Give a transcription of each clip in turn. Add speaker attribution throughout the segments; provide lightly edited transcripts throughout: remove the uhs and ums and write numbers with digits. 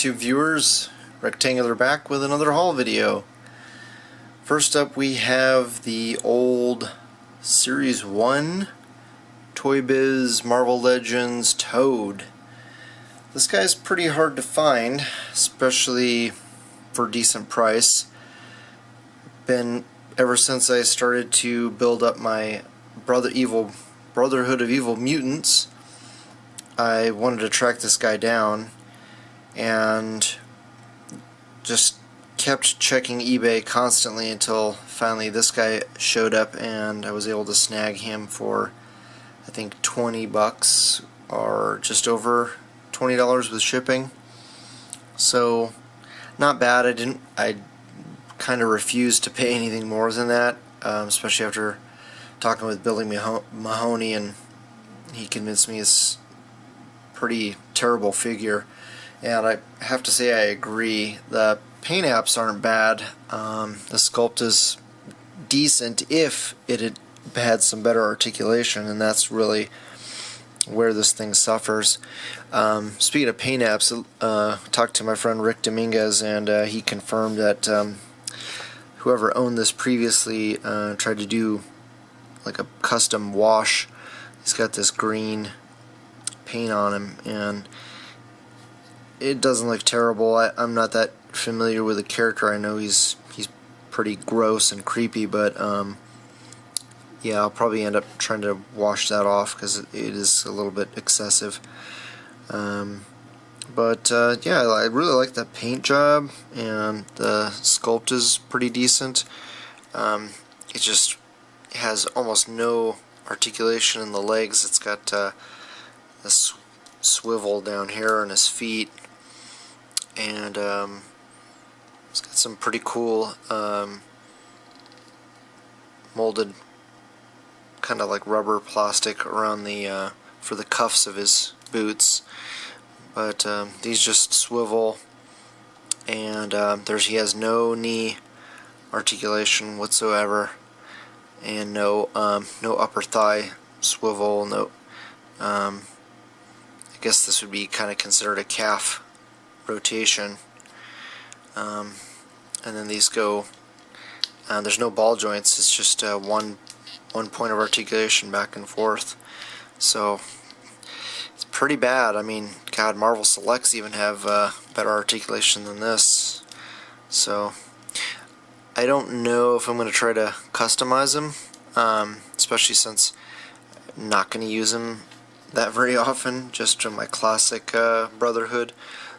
Speaker 1: YouTube viewers, Rectangular back with another haul video. First up we have the old Series 1 Toy Biz Marvel Legends Toad. This guy's pretty hard to find, especially for a decent price. Been ever since I started to build up my Brotherhood of Evil Mutants, I wanted to track this guy down and just kept checking eBay constantly until finally this guy showed up and I was able to snag him for I think 20 bucks or just over $20 with shipping. So not bad. I kind of refused to pay anything more than that, especially after talking with Billy Mahoney, and he convinced me it's a pretty terrible figure. And I have to say I agree. The paint apps aren't bad. The sculpt is decent if it had some better articulation, and that's really where this thing suffers. Speaking of paint apps, talked to my friend Rick Dominguez, and he confirmed that whoever owned this previously tried to do like a custom wash. He's got this green paint on him, and it doesn't look terrible. I'm not that familiar with the character. I know he's pretty gross and creepy, but yeah, I'll probably end up trying to wash that off because it is a little bit excessive. But yeah, I really like the paint job, and the sculpt is pretty decent. It just has almost no articulation in the legs. It's got this swivel down here on his feet, and it's got some pretty cool molded kind of like rubber plastic around the for the cuffs of his boots, but these just swivel, and he has no knee articulation whatsoever, and no upper thigh swivel. No, I guess this would be kind of considered a calf rotation. And then these go, there's no ball joints, it's just one point of articulation back and forth. So it's pretty bad. I mean, God, Marvel Selects even have better articulation than this. So I don't know if I'm going to try to customize him, especially since I'm not going to use him that very often, just in my classic Brotherhood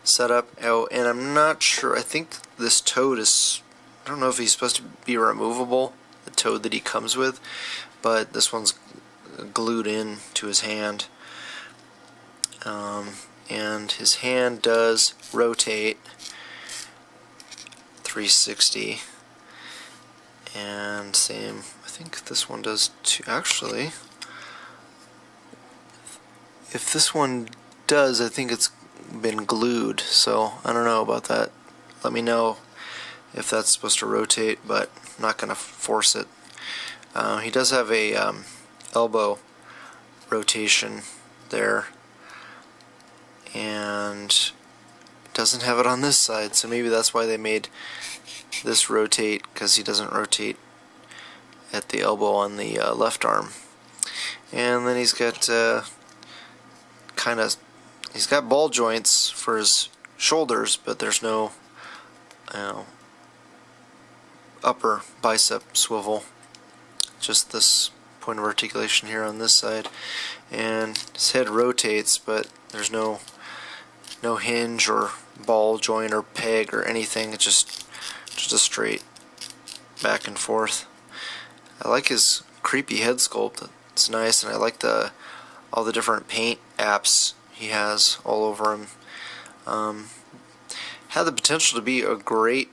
Speaker 1: setup. Oh, and I'm not sure, I think this Toad is, I don't know if he's supposed to be removable, the Toad that he comes with, but this one's glued in to his hand. And his hand does rotate 360, and same, I think this one does too. Actually, if this one does, I think it's been glued, so I don't know about that. Let me know if that's supposed to rotate, but I'm not going to force it. He does have a elbow rotation there, and doesn't have it on this side, so maybe that's why they made this rotate, because he doesn't rotate at the elbow on the left arm. And then he's got he's got ball joints for his shoulders, but there's no upper bicep swivel, just this point of articulation here on this side. And his head rotates, but there's no hinge or ball joint or peg or anything. It's just a straight back and forth. I like his creepy head sculpt. It's nice, and I like all the different paint apps he has all over him. Had the potential to be a great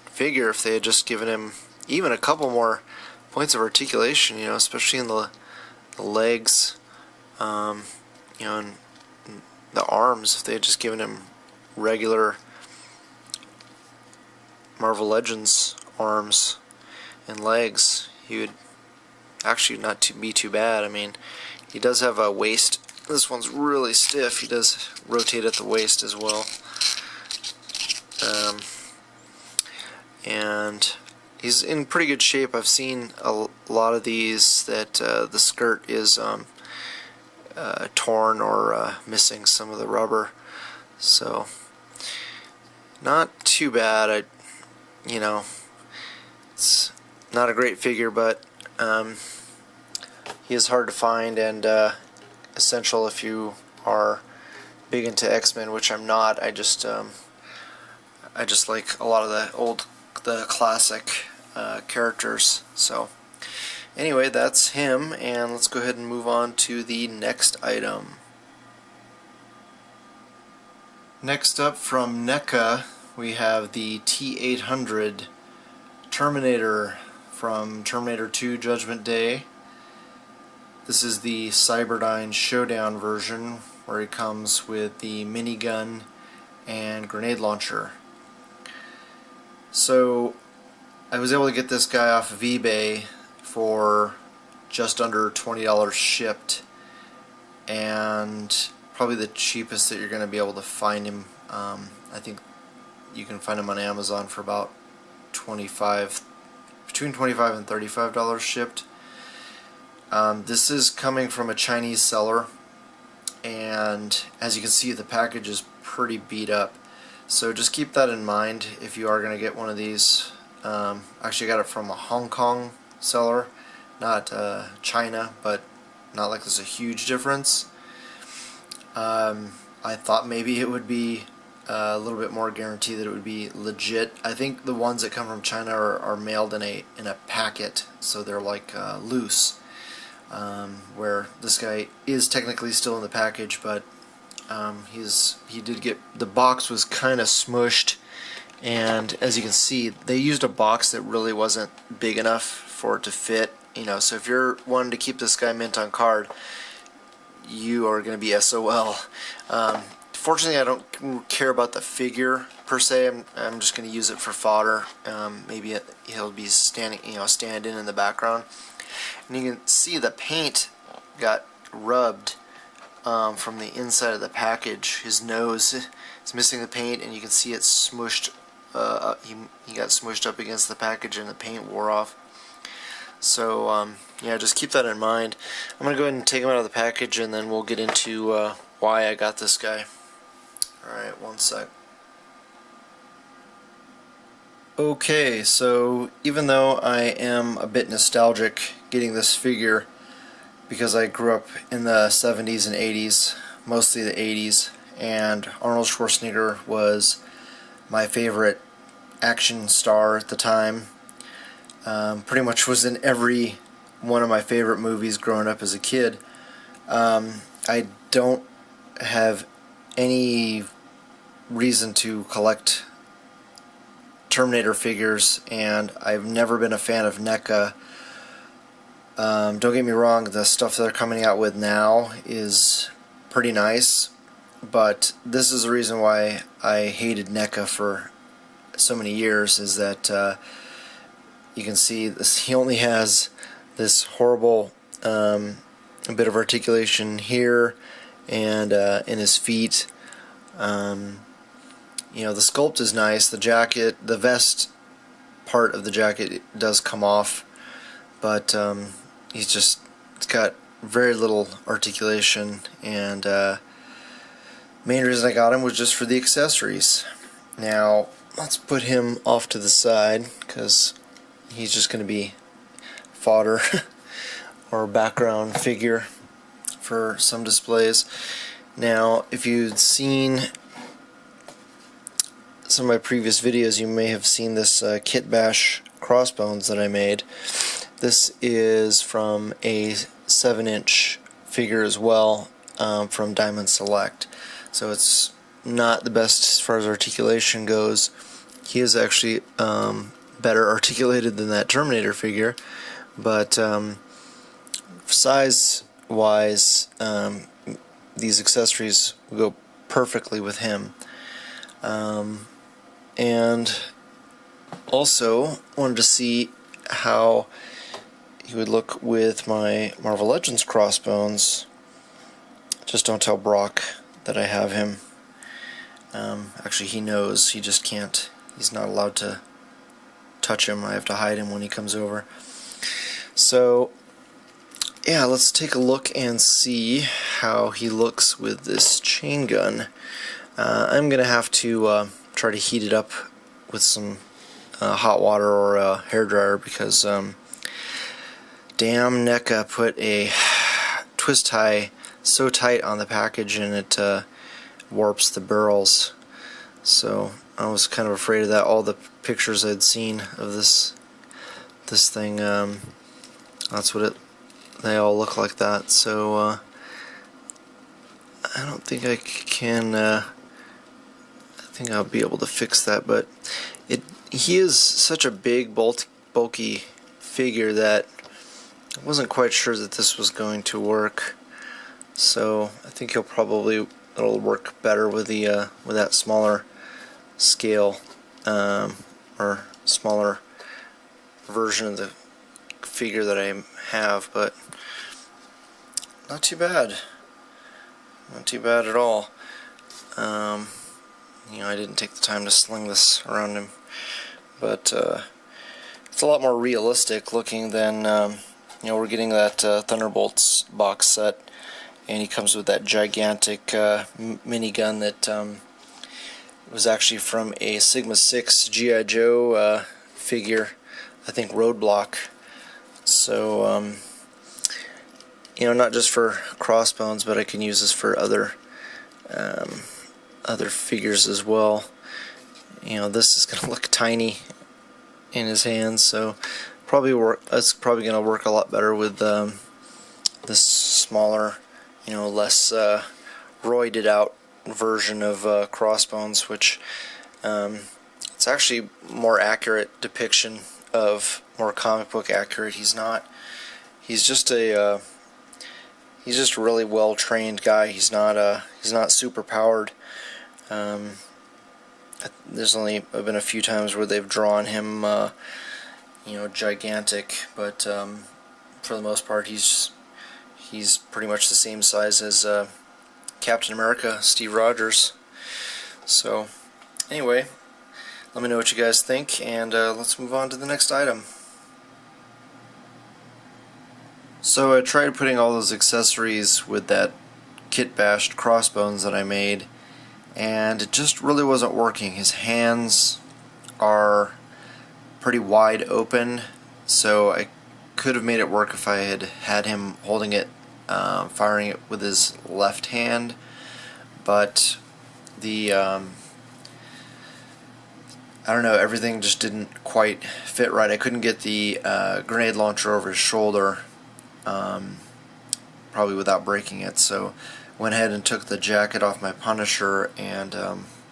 Speaker 1: figure if they had just given him even a couple more points of articulation, especially in the legs, and the arms. If they had just given him regular Marvel Legends arms and legs, he would actually not be too bad. I mean, he does have a waist. This one's really stiff. He does rotate at the waist as well. and he's in pretty good shape. I've seen a lot of these that the skirt is torn or missing some of the rubber, so not too bad. You know, it's not a great figure, but he is hard to find and essential if you are big into X-Men, which I'm not. I just like a lot of the classic characters. So anyway, that's him, and let's go ahead and move on to the next item. Next up from NECA, we have the T-800 Terminator from Terminator 2 Judgment Day. This is the Cyberdyne Showdown version, where he comes with the minigun and grenade launcher. So I was able to get this guy off of eBay for just under $20 shipped, and probably the cheapest that you're going to be able to find him. I think you can find him on Amazon for about between $25 and $35 shipped. This is coming from a Chinese seller, and as you can see, the package is pretty beat up. So just keep that in mind if you are going to get one of these. Actually, I got it from a Hong Kong seller, not China, but not like there's a huge difference. I thought maybe it would be a little bit more guarantee that it would be legit. I think the ones that come from China are mailed in a packet, so they're like loose. Where this guy is technically still in the package, but he did get, the box was kind of smushed, and as you can see, they used a box that really wasn't big enough for it to fit. So if you're wanting to keep this guy mint on card, you are going to be SOL. Fortunately, I don't care about the figure per se. I'm just going to use it for fodder. Maybe he'll be standing, stand in the background. And you can see the paint got rubbed from the inside of the package. His nose is missing the paint, and you can see it smushed. He got smushed up against the package, and the paint wore off. So yeah, just keep that in mind. I'm going to go ahead and take him out of the package, and then we'll get into why I got this guy. Alright, one sec. Okay, so even though I am a bit nostalgic getting this figure, because I grew up in the 70s and 80s, mostly the 80s, and Arnold Schwarzenegger was my favorite action star at the time. Pretty much was in every one of my favorite movies growing up as a kid. I don't have any reason to collect Terminator figures, and I've never been a fan of NECA. Don't get me wrong, the stuff they're coming out with now is pretty nice, but this is the reason why I hated NECA for so many years, is that you can see this, he only has this horrible bit of articulation here and in his feet. The sculpt is nice. The jacket, the vest part of the jacket does come off, but it's got very little articulation, and main reason I got him was just for the accessories. Now let's put him off to the side, because he's just going to be fodder or background figure for some displays. Now, if you'd seen some of my previous videos, you may have seen this Kit Bash crossbones that I made. This is from a 7-inch figure as well, from Diamond Select. So it's not the best as far as articulation goes. He is actually better articulated than that Terminator figure, but size-wise, these accessories will go perfectly with him. And also wanted to see how he would look with my Marvel Legends crossbones. Just don't tell Brock that I have him. Actually, he knows. He just can't. He's not allowed to touch him. I have to hide him when he comes over. So yeah, let's take a look and see how he looks with this chain gun. I'm gonna have to try to heat it up with some hot water or a hairdryer because damn NECA put a twist tie so tight on the package and it warps the barrels. So I was kind of afraid of that. All the pictures I'd seen of this thing, that's what they all look like that. So I don't think I can. I think I'll be able to fix that, but he is such a big, bulky figure that I wasn't quite sure that this was going to work. So I think it'll work better with the with that smaller scale or smaller version of the figure that I have, but not too bad. Not too bad at all. You know, I didn't take the time to sling this around him, but it's a lot more realistic looking than you know, we're getting that Thunderbolts box set, and he comes with that gigantic minigun that was actually from a Sigma 6 G.I. Joe figure, I think Roadblock. So you know, not just for Crossbones, but I can use this for other figures as well. You know, this is going to look tiny in his hands, so it's probably going to work a lot better with this smaller, you know, less roided out version of Crossbones, which it's actually more accurate depiction of, more comic book accurate. He's just a really well trained guy. He's not super powered. There's only been a few times where they've drawn him you know, gigantic, but for the most part he's pretty much the same size as Captain America, Steve Rogers. So anyway, let me know what you guys think, and let's move on to the next item. So I tried putting all those accessories with that kit-bashed Crossbones that I made, and it just really wasn't working. His hands are pretty wide open, so I could have made it work if I had had him holding it, firing it with his left hand, but the I don't know, everything just didn't quite fit right. I couldn't get the grenade launcher over his shoulder, probably without breaking it, so went ahead and took the jacket off my Punisher and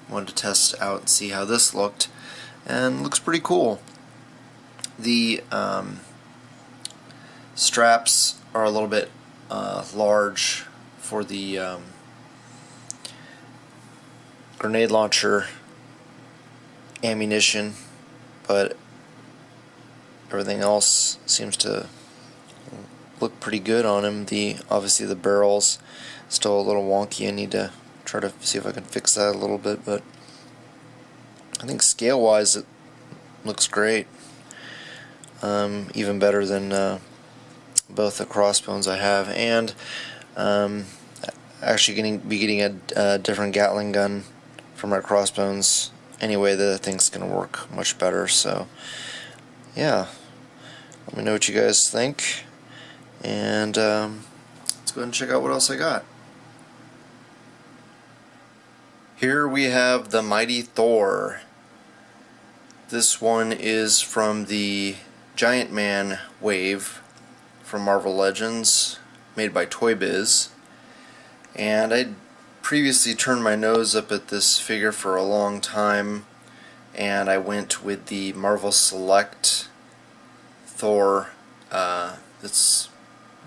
Speaker 1: wanted to test out and see how this looked, and looks pretty cool. The straps are a little bit large for the grenade launcher ammunition, but everything else seems to look pretty good on him. Obviously the barrel's still a little wonky. I need to try to see if I can fix that a little bit, but I think scale wise it looks great. Even better than both the Crossbones I have, and actually be getting a different Gatling gun for my Crossbones anyway. The thing's gonna work much better. So yeah, let me know what you guys think, and let's go ahead and check out what else I got. Here we have the Mighty Thor. This one is from the Giant Man wave from Marvel Legends, made by Toy Biz, and I'd previously turned my nose up at this figure for a long time, and I went with the Marvel Select Thor that's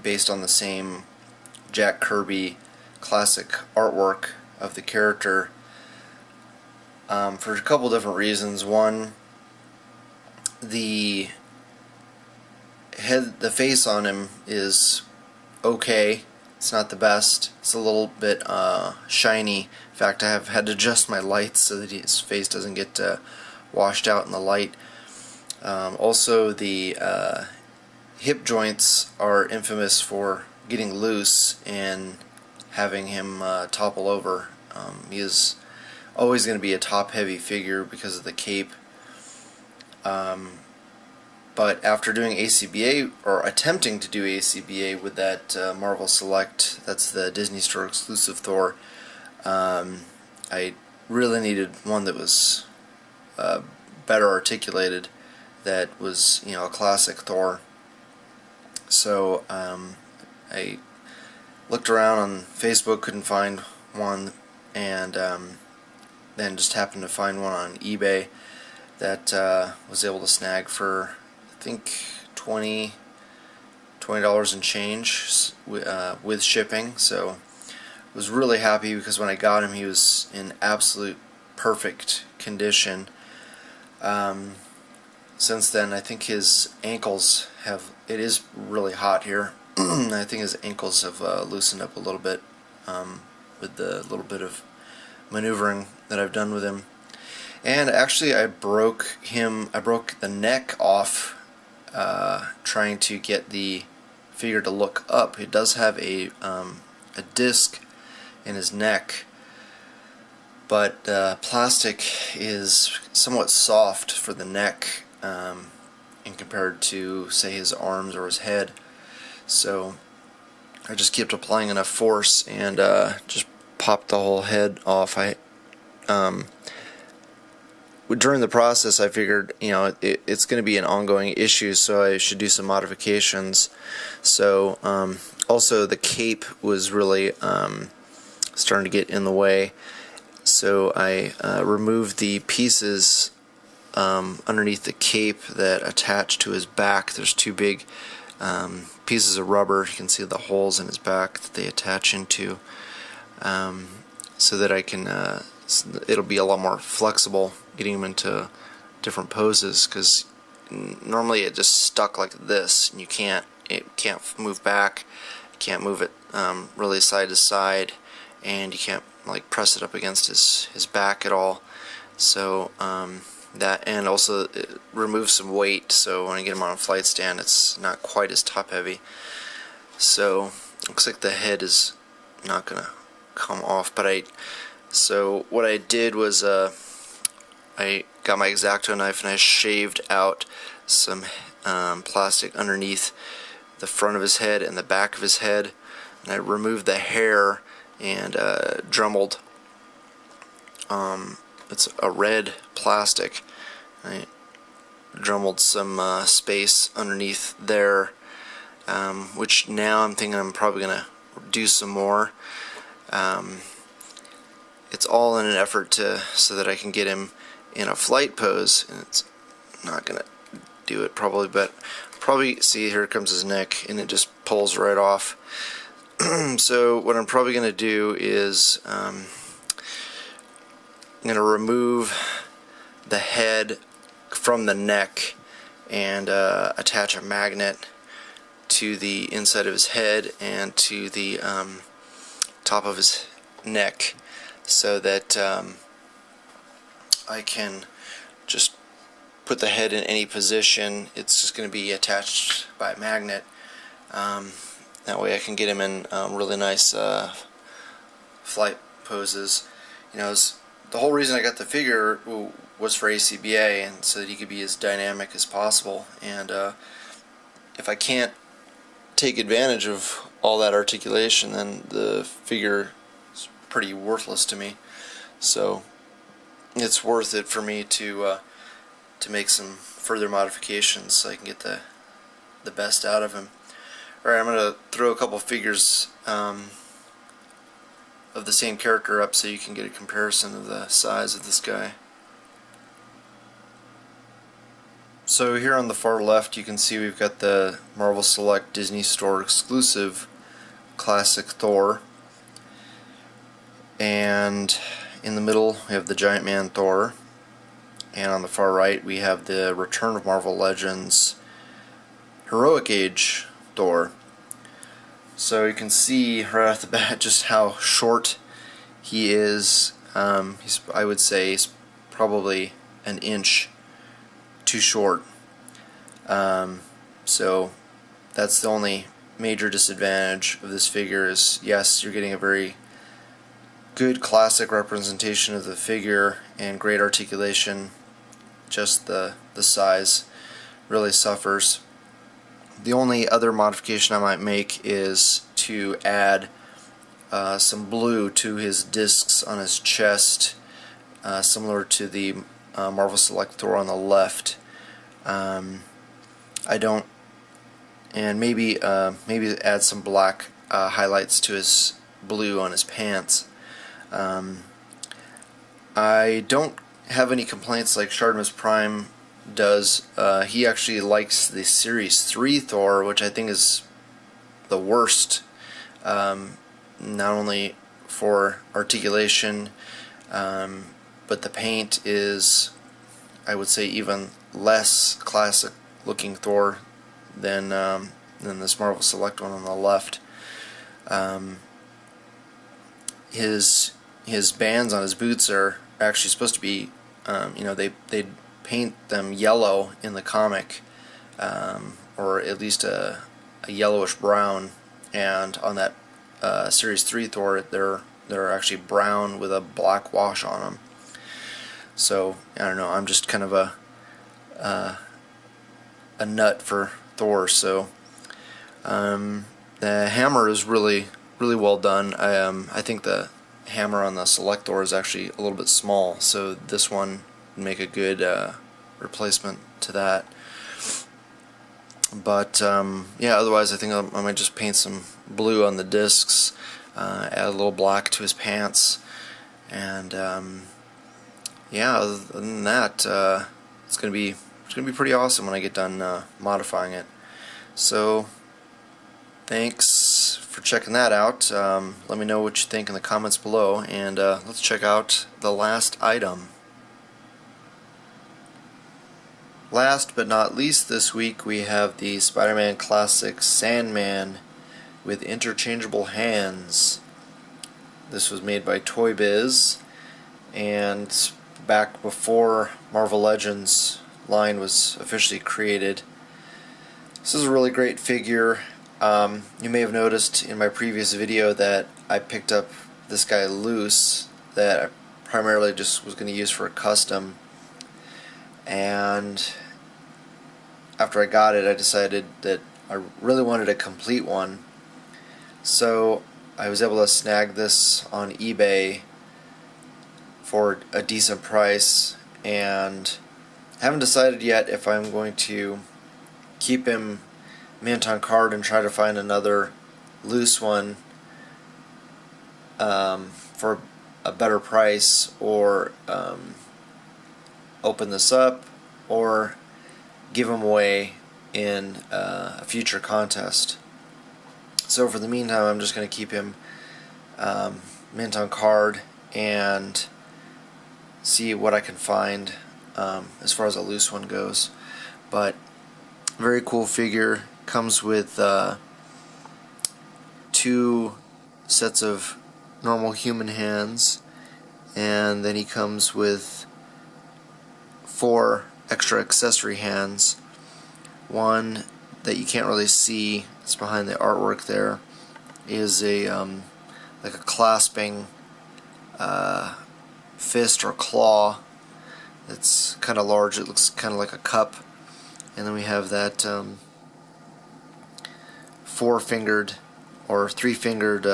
Speaker 1: based on the same Jack Kirby classic artwork of the character, for a couple different reasons. One, the face on him is okay. It's not the best. It's a little bit shiny. In fact, I have had to adjust my lights so that his face doesn't get washed out in the light. Also, the hip joints are infamous for getting loose and having him topple over. He is always going to be a top-heavy figure because of the cape. But after doing A.C.B.A. or attempting to do A.C.B.A. with that Marvel Select, that's the Disney Store exclusive Thor, I really needed one that was better articulated, that was, you know, a classic Thor. So I looked around on Facebook, couldn't find one, and then just happened to find one on eBay that was able to snag for, I think, $20 and change with shipping. So I was really happy because when I got him, he was in absolute perfect condition. Since then, I think his ankles have, it is really hot here, I think his ankles have loosened up a little bit with the little bit of maneuvering that I've done with him. And actually I broke the neck off trying to get the figure to look up. It does have a disc in his neck, but plastic is somewhat soft for the neck in compared to, say, his arms or his head. So I just kept applying enough force and just popped the whole head off. During the process, I figured, you know, it's going to be an ongoing issue, so I should do some modifications. So also the cape was really starting to get in the way, so I removed the pieces underneath the cape that attach to his back. There's two big pieces of rubber. You can see the holes in his back that they attach into, so that I can it'll be a lot more flexible getting him into different poses, because normally it just stuck like this and it can't move back, you can't move it really side to side, and you can't like press it up against his back at all. So that, and also it removes some weight, so when I get him on a flight stand it's not quite as top heavy. So looks like the head is not gonna come off, but so what I did was I got my X-Acto knife and I shaved out some plastic underneath the front of his head and the back of his head, and I removed the hair and dremelled. It's a red plastic. I dremelled some space underneath there, which now I'm thinking I'm probably going to do some more. It's all in an effort so that I can get him in a flight pose, and it's not going to do it probably, but probably, see, here comes his neck and it just pulls right off. So what I'm probably going to do is I'm going to remove the head from the neck and attach a magnet to the inside of his head and to the top of his neck, so that I can just put the head in any position. It's just going to be attached by a magnet. That way I can get him in really nice flight poses. You know, the whole reason I got the figure was for A.C.B.A. and so that he could be as dynamic as possible. And if I can't take advantage of all that articulation, then the figure is pretty worthless to me. So it's worth it for me to make some further modifications so I can get the best out of him. Alright, I'm going to throw a couple figures of the same character up so you can get a comparison of the size of this guy. So here on the far left you can see we've got the Marvel Select Disney Store exclusive classic Thor, and in the middle we have the Giant Man Thor, and on the far right we have the Return of Marvel Legends Heroic Age Thor. So you can see right off the bat just how short he is. I would say he's probably an inch too short So that's the only major disadvantage of this figure is, yes, you're getting a very good classic representation of the figure and great articulation, just the size really suffers. The only other modification I might make is to add some blue to his discs on his chest, similar to the Marvel Select Thor on the left. I don't, and maybe add some black highlights to his blue on his pants. I don't have any complaints like Shardimus Prime does. He actually likes the Series 3 Thor, which I think is the worst, not only for articulation, but the paint is, I would say, even less classic looking Thor than this Marvel Select one on the left. His bands on his boots are actually supposed to be, they paint them yellow in the comic, or at least a yellowish brown, and on that Series 3 Thor they're actually brown with a black wash on them. So I don't know, I'm just kind of a nut for Thor. So the hammer is really well done. I think the hammer on the Select Thor is actually a little bit small, so this one would make a good replacement to that. But yeah, otherwise I think I might just paint some blue on the discs, add a little black to his pants, and yeah, other than that, it's gonna be pretty awesome when I get done modifying it. So thanks for checking that out. Let me know what you think in the comments below, and let's check out the last item. Last but not least this week, we have the Spider-Man Classic Sandman with interchangeable hands. This was made by Toy Biz, and back before Marvel Legends line was officially created. This is a really great figure. You may have noticed in my previous video that I picked up this guy loose that I primarily just was going to use for a custom, and after I got it I decided that I really wanted a complete one, so I was able to snag this on eBay for a decent price, and I haven't decided yet if I'm going to keep him mint on card and try to find another loose one for a better price, or open this up, or give him away in a future contest. So for the meantime, I'm just going to keep him mint on card and see what I can find as far as a loose one goes. But very cool figure. Comes with 2 sets of normal human hands, and then he comes with 4 extra accessory hands. One that you can't really see, it's behind the artwork there, is a like a clasping fist or claw that's kind of large. It looks kind of like a cup. And then we have that 4-fingered or 3-fingered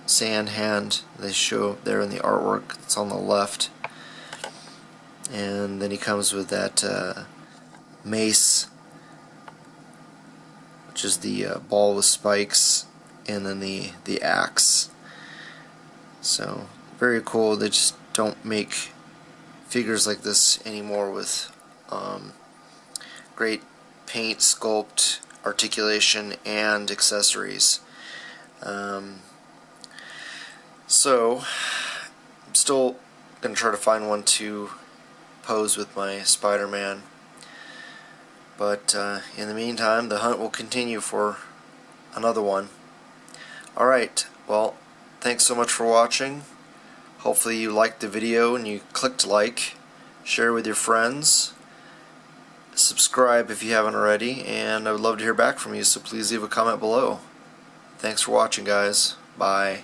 Speaker 1: sand hand they show there in the artwork. It's on the left. And then he comes with that mace, which is the ball with spikes, and then the axe. So very cool. They just don't make figures like this anymore with great paint, sculpt, articulation, and accessories. So I'm still going to try to find one to pose with my Spider-Man, but in the meantime the hunt will continue for another one. Alright, well, thanks so much for watching. Hopefully you liked the video and you clicked like, share with your friends, subscribe subscribe if you haven't already, and I would love to hear back from you, so please leave a comment below. Thanks for watching, guys. Bye.